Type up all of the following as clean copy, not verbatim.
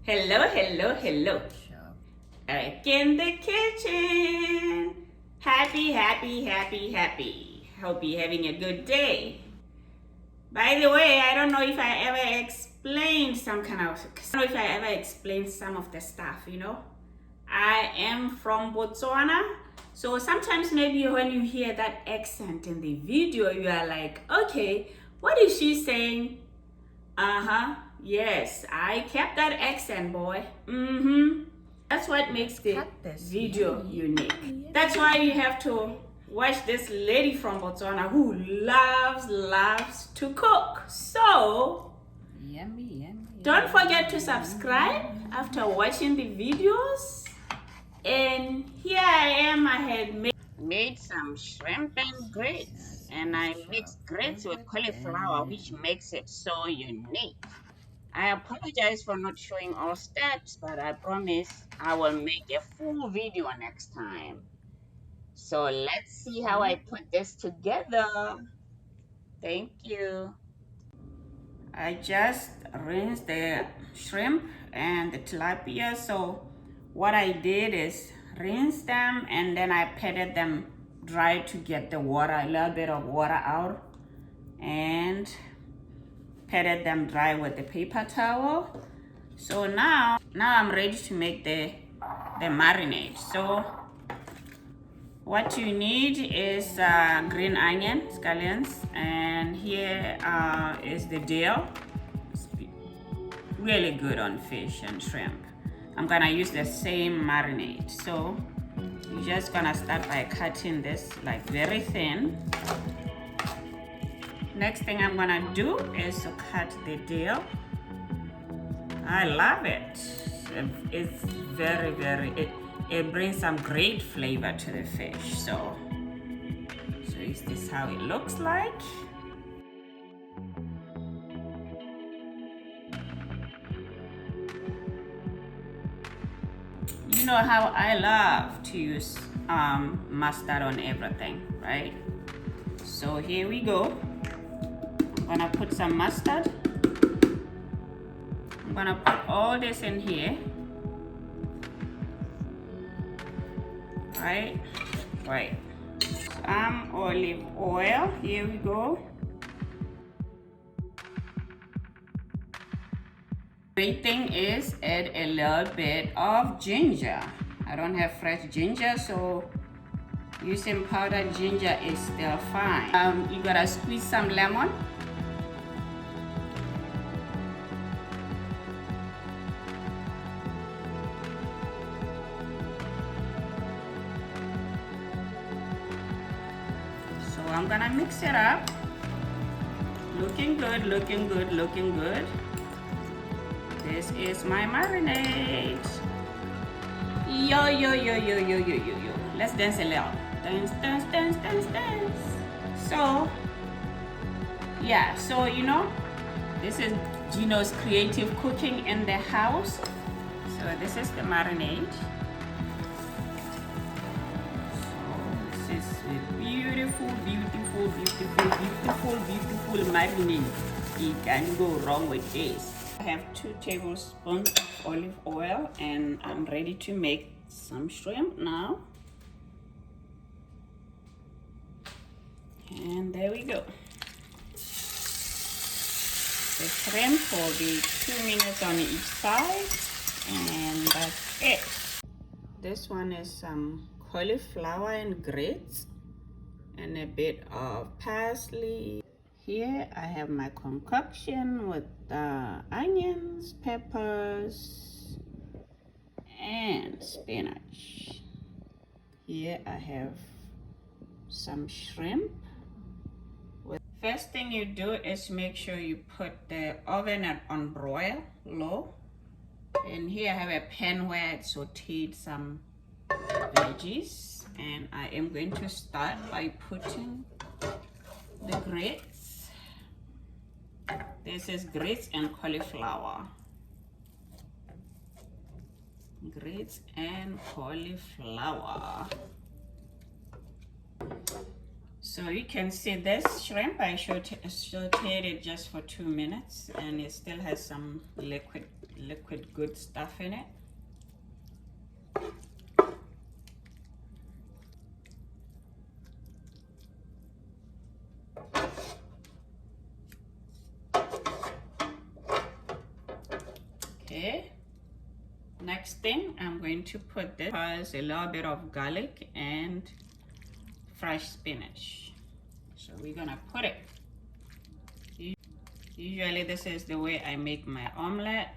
Hello, hello, hello. Back in the kitchen. Happy, happy, happy, happy. Hope you're having a good day. By the way, I don't know if I ever explained some of the stuff. I am from Botswana. So sometimes maybe when you hear that accent in the video, you are like, okay, what is she saying? Uh-huh. Yes, I kept that accent, boy. That's what makes the video unique. That's why you have to watch this lady from Botswana who loves to cook. So, Yummy. don't forget to subscribe after watching the videos. And here I am, I had made some shrimp and grits. And I mixed grits with cauliflower, which makes it so unique. I apologize for not showing all steps, but I promise I will make a full video next time. So let's see how I put this together. Thank you. I just rinsed the shrimp and the tilapia. So what I did is rinse them and then I patted them dry to get the water, a little bit of water out, and patted them dry with the paper towel. So now I'm ready to make the marinade. So what you need is green onion, scallions, and here is the dill. It's really good on fish and shrimp. I'm gonna use the same marinade. So you're just gonna start by cutting this like very thin. Next thing I'm gonna do is to cut the dill. I love it. It's it brings some great flavor to the fish. So is this how it looks like? You know how I love to use mustard on everything, right? So here we go. I'm gonna put some mustard. I'm gonna put all this in here. Right. Some olive oil. Here we go. Great thing is add a little bit of ginger. I don't have fresh ginger, so using powdered ginger is still fine. You gotta squeeze some lemon. So I'm gonna mix it up. Looking good, looking good, looking good. This is my marinade. Yo. Let's dance a little. Dance. So, yeah, so this is Gino's creative cooking in the house. So this is the marinade. So this is a beautiful marinade. You can't go wrong with this. I have 2 tablespoons of olive oil and I'm ready to make some shrimp now. And there we go. The shrimp will be 2 minutes on each side and that's it. This one is some cauliflower and grits and a bit of parsley. Here I have my concoction with onions, peppers, and spinach. Here I have some shrimp. First thing you do is make sure you put the oven on broil low. And here I have a pan where I sauteed some veggies. And I am going to start by putting the grits. This is grits and cauliflower. Grits and cauliflower. So you can see this shrimp, I sauteed it just for 2 minutes, and it still has some liquid good stuff in it. Okay, next thing I'm going to put this has a little bit of garlic and fresh spinach. So we're gonna put it. Usually this is the way I make my omelette.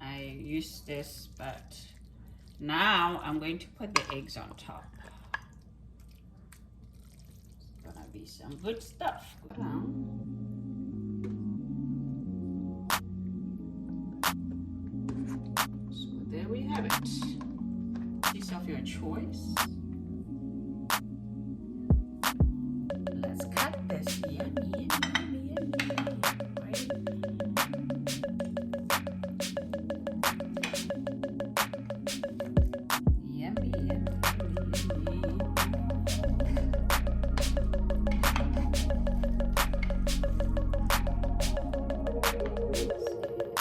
I use this, but now I'm going to put the eggs on top. It's gonna be some good stuff. Go down. So there we have it. Piece of your choice. Let's cut this. Yummy, yummy, yummy, right? Yummy, yummy, yummy.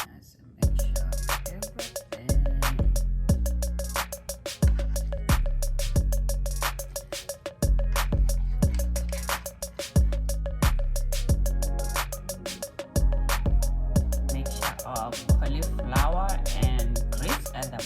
That's a mixture of everything. Mixture of cauliflower and grits at the